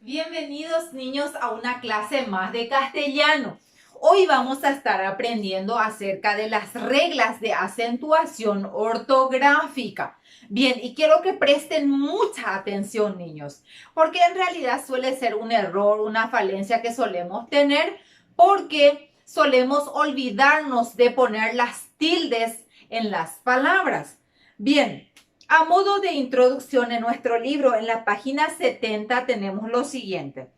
Bienvenidos niños a una clase más de castellano. Hoy vamos a estar aprendiendo acerca de las reglas de acentuación ortográfica. Bien, y quiero que presten mucha atención niños, porque en realidad suele ser un error, una falencia que solemos tener, porque solemos olvidarnos de poner las tildes en las palabras. Bien, a modo de introducción en nuestro libro, en la página 70 tenemos lo siguiente.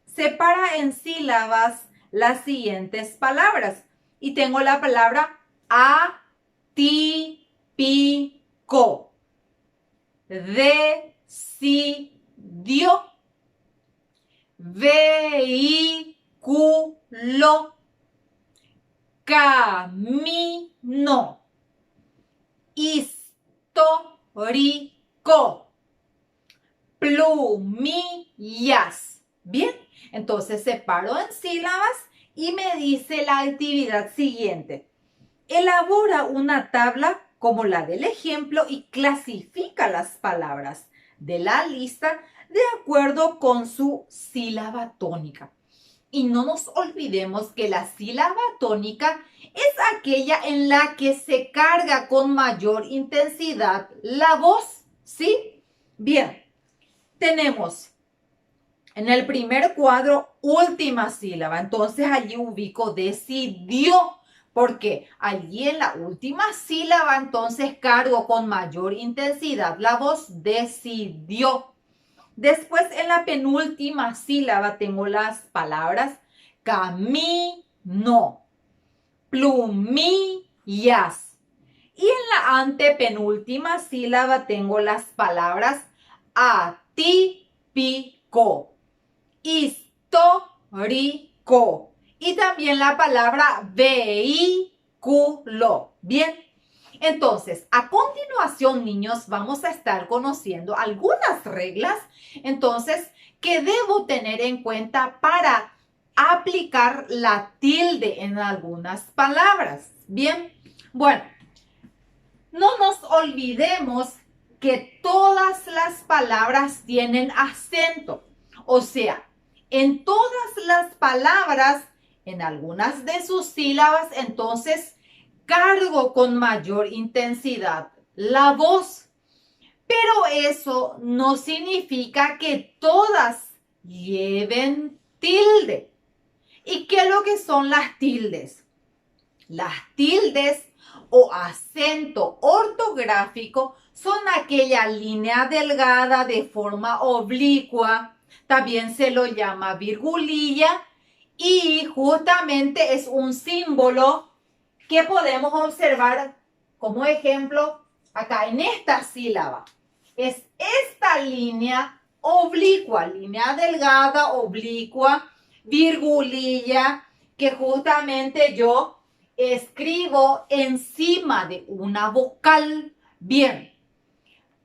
Separa en sílabas las siguientes palabras. Y tengo la palabra atípico, decidió, vehículo, camino, histórico, plumillas. Bien, entonces separo en sílabas y me dice la actividad siguiente. Elabora una tabla como la del ejemplo y clasifica las palabras de la lista de acuerdo con su sílaba tónica. Y no nos olvidemos que la sílaba tónica es aquella en la que se carga con mayor intensidad la voz, ¿sí? Bien, tenemos en el primer cuadro última sílaba, entonces allí ubico decidió, porque allí en la última sílaba entonces cargo con mayor intensidad la voz decidió. Después en la penúltima sílaba tengo las palabras camino, plumillas. Y en la antepenúltima sílaba tengo las palabras atípico, histórico y también la palabra vehículo. Bien. Entonces, a continuación, niños, vamos a estar conociendo algunas reglas, entonces, que debo tener en cuenta para aplicar la tilde en algunas palabras. Bien, bueno, no nos olvidemos que todas las palabras tienen acento, o sea, en todas las palabras, en algunas de sus sílabas, entonces, cargo con mayor intensidad la voz. Pero eso no significa que todas lleven tilde. ¿Y qué es lo que son las tildes? Las tildes o acento ortográfico son aquella línea delgada de forma oblicua. También se lo llama virgulilla y justamente es un símbolo que podemos observar como ejemplo acá en esta sílaba. Es esta línea oblicua, línea delgada, oblicua, virgulilla, que justamente yo escribo encima de una vocal. Bien,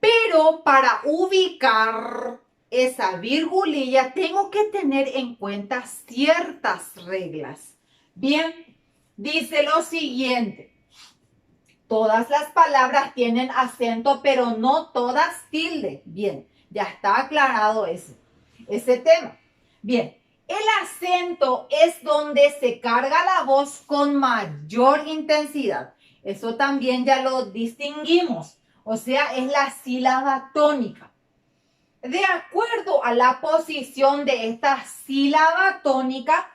pero para ubicar esa virgulilla tengo que tener en cuenta ciertas reglas. Bien, dice lo siguiente. Todas las palabras tienen acento, pero no todas tilde. Bien, ya está aclarado ese tema. Bien, el acento es donde se carga la voz con mayor intensidad. Eso también ya lo distinguimos. O sea, es la sílaba tónica. De acuerdo a la posición de esta sílaba tónica,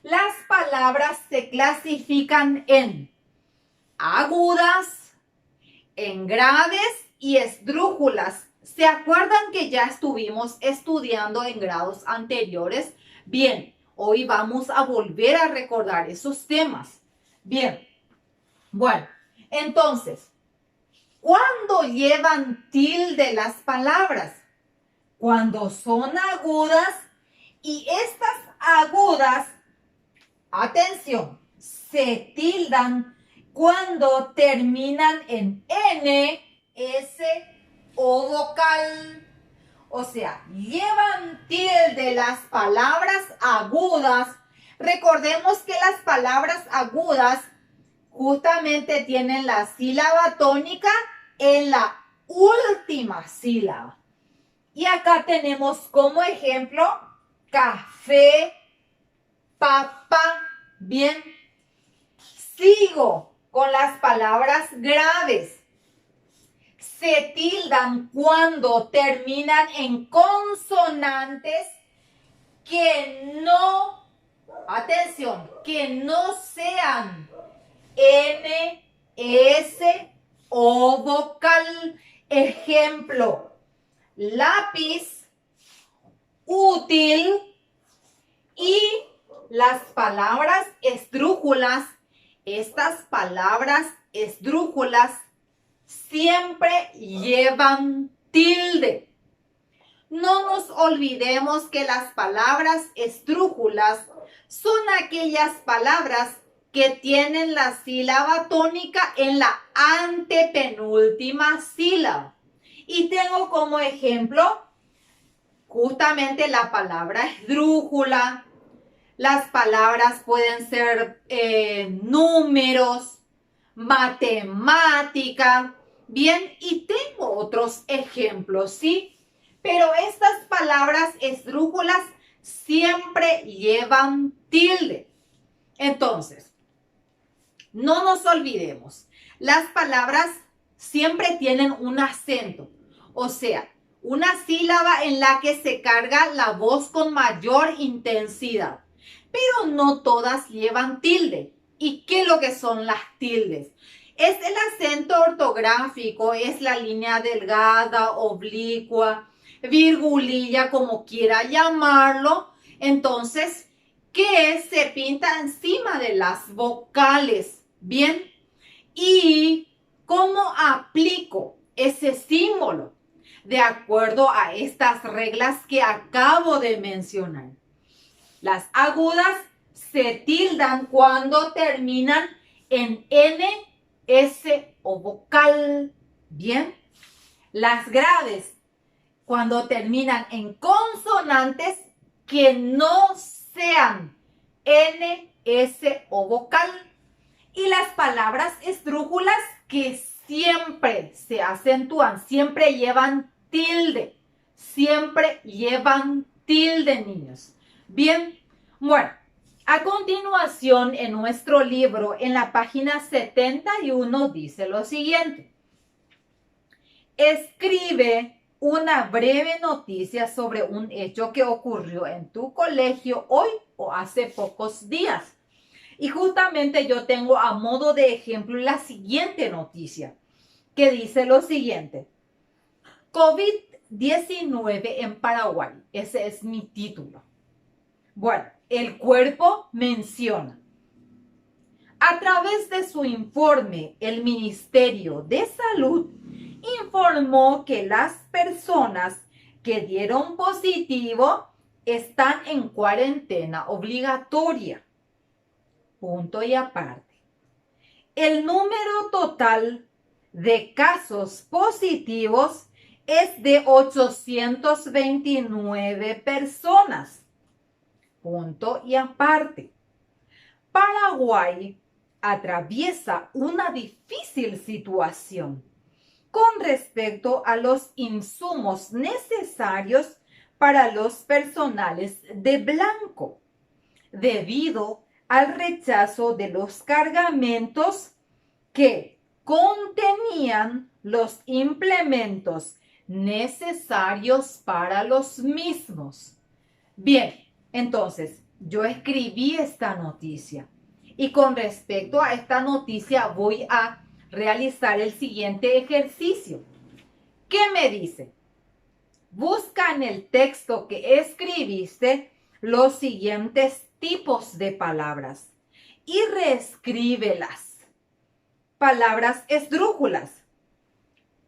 las palabras se clasifican en agudas, en graves y esdrújulas. ¿Se acuerdan que ya estuvimos estudiando en grados anteriores? Bien, hoy vamos a volver a recordar esos temas. Bien, bueno, entonces, ¿cuándo llevan tilde las palabras? Cuando son agudas y estas agudas, atención, se tildan cuando terminan en N, S o vocal. O sea, llevan tilde las palabras agudas. Recordemos que las palabras agudas justamente tienen la sílaba tónica en la última sílaba. Y acá tenemos como ejemplo café, papa. Bien, sigo con las palabras graves. Se tildan cuando terminan en consonantes que no, atención, que no sean N, S o vocal. Ejemplo, lápiz, útil y las palabras esdrújulas. Estas palabras esdrújulas siempre llevan tilde. No nos olvidemos que las palabras esdrújulas son aquellas palabras que tienen la sílaba tónica en la antepenúltima sílaba. Y tengo como ejemplo justamente la palabra esdrújula. Las palabras pueden ser números, matemática. Bien, y tengo otros ejemplos, ¿sí? Pero estas palabras esdrújulas siempre llevan tilde. Entonces, no nos olvidemos, las palabras siempre tienen un acento, o sea, una sílaba en la que se carga la voz con mayor intensidad, pero no todas llevan tilde. ¿Y qué es lo que son las tildes? Es el acento ortográfico, es la línea delgada, oblicua, virgulilla, como quiera llamarlo. Entonces, que se pinta encima de las vocales. Bien, ¿y cómo aplico ese símbolo? De acuerdo a estas reglas que acabo de mencionar. Las agudas se tildan cuando terminan en N, S o vocal. Bien. Las graves cuando terminan en consonantes que no sean N, S o vocal. Y las palabras esdrújulas que siempre se acentúan, siempre llevan tilde. Siempre llevan tilde, niños. Bien, bueno, a continuación en nuestro libro, en la página 71, dice lo siguiente. Escribe una breve noticia sobre un hecho que ocurrió en tu colegio hoy o hace pocos días. Y justamente yo tengo a modo de ejemplo la siguiente noticia, que dice lo siguiente. COVID-19 en Paraguay. Ese es mi título. Bueno, el cuerpo menciona. A través de su informe, el Ministerio de Salud informó que las personas que dieron positivo están en cuarentena obligatoria. Punto y aparte. El número total de casos positivos es de 829 personas. Punto y aparte. Paraguay atraviesa una difícil situación con respecto a los insumos necesarios para los personales de blanco, debido al rechazo de los cargamentos que contenían los implementos necesarios para los mismos. Bien, entonces yo escribí esta noticia y con respecto a esta noticia voy a realizar el siguiente ejercicio. ¿Qué me dice? Busca en el texto que escribiste los siguientes tipos de palabras y reescríbelas. Palabras esdrújulas.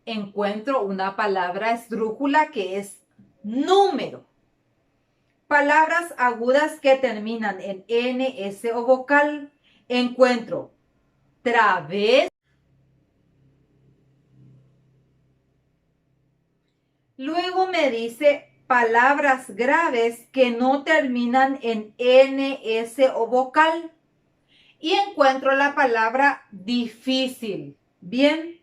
Encuentro una palabra esdrújula que es número. Palabras agudas que terminan en N, S o vocal. Encuentro través. Luego me dice palabras graves que no terminan en N, S o vocal. Y encuentro la palabra difícil. Bien.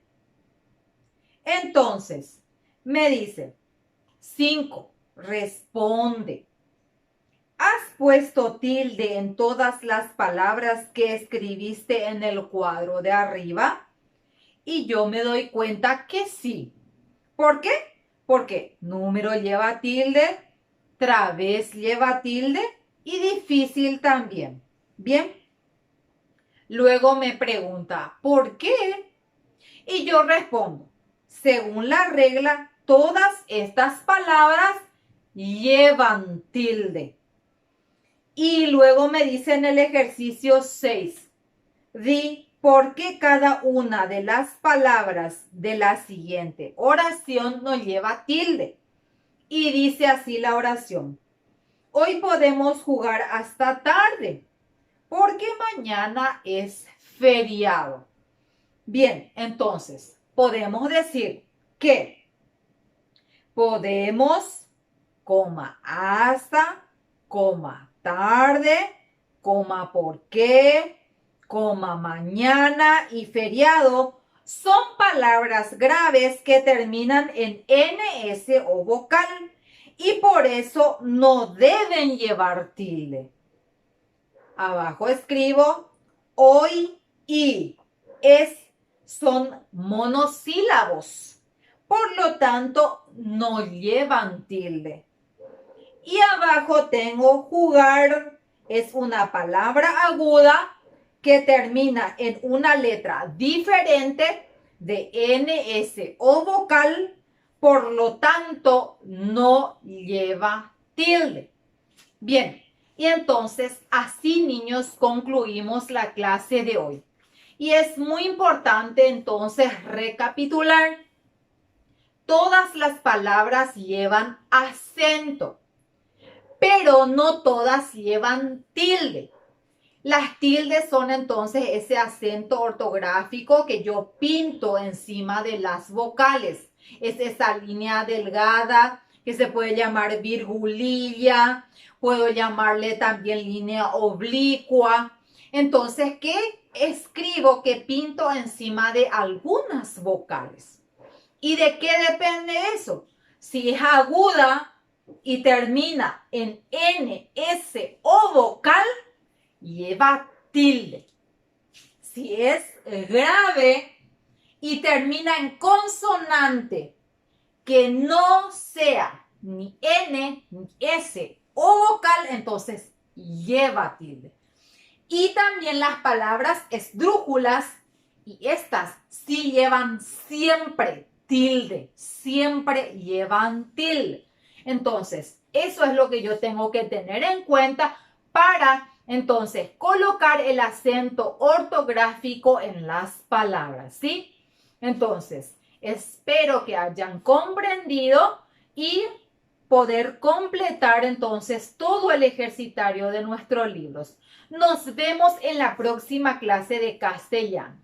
Entonces, me dice 5. Responde. puesto tilde en todas las palabras que escribiste en el cuadro de arriba? Y yo me doy cuenta que sí. ¿Por qué? Porque número lleva tilde, través lleva tilde y difícil también. Bien. Luego me pregunta, ¿por qué? Y yo respondo, según la regla, todas estas palabras llevan tilde. Y luego me dice en el ejercicio 6, di por qué cada una de las palabras de la siguiente oración no lleva tilde. Y dice así la oración, hoy podemos jugar hasta tarde porque mañana es feriado. Bien, entonces podemos decir que podemos, coma, hasta, coma, tarde, coma, por qué, coma, mañana y feriado son palabras graves que terminan en ns o vocal y por eso no deben llevar tilde. Abajo escribo hoy y son monosílabos. Por lo tanto, no llevan tilde. Y abajo tengo jugar. Es una palabra aguda que termina en una letra diferente de ns o vocal. Por lo tanto, no lleva tilde. Bien, y entonces así, niños, concluimos la clase de hoy. Y es muy importante entonces recapitular. Todas las palabras llevan acento, pero no todas llevan tilde. Las tildes son entonces ese acento ortográfico que yo pinto encima de las vocales. Es esa línea delgada que se puede llamar virgulilla, puedo llamarle también línea oblicua. Entonces, ¿qué escribo que pinto encima de algunas vocales? ¿Y de qué depende eso? Si es aguda y termina en N, S o vocal, lleva tilde. Si es grave y termina en consonante que no sea ni N, ni S o vocal, entonces lleva tilde. Y también las palabras esdrújulas, y estas sí llevan siempre tilde, siempre llevan tilde. Entonces, eso es lo que yo tengo que tener en cuenta para entonces colocar el acento ortográfico en las palabras, ¿sí? Entonces, espero que hayan comprendido y poder completar entonces todo el ejercitario de nuestros libros. Nos vemos en la próxima clase de castellano.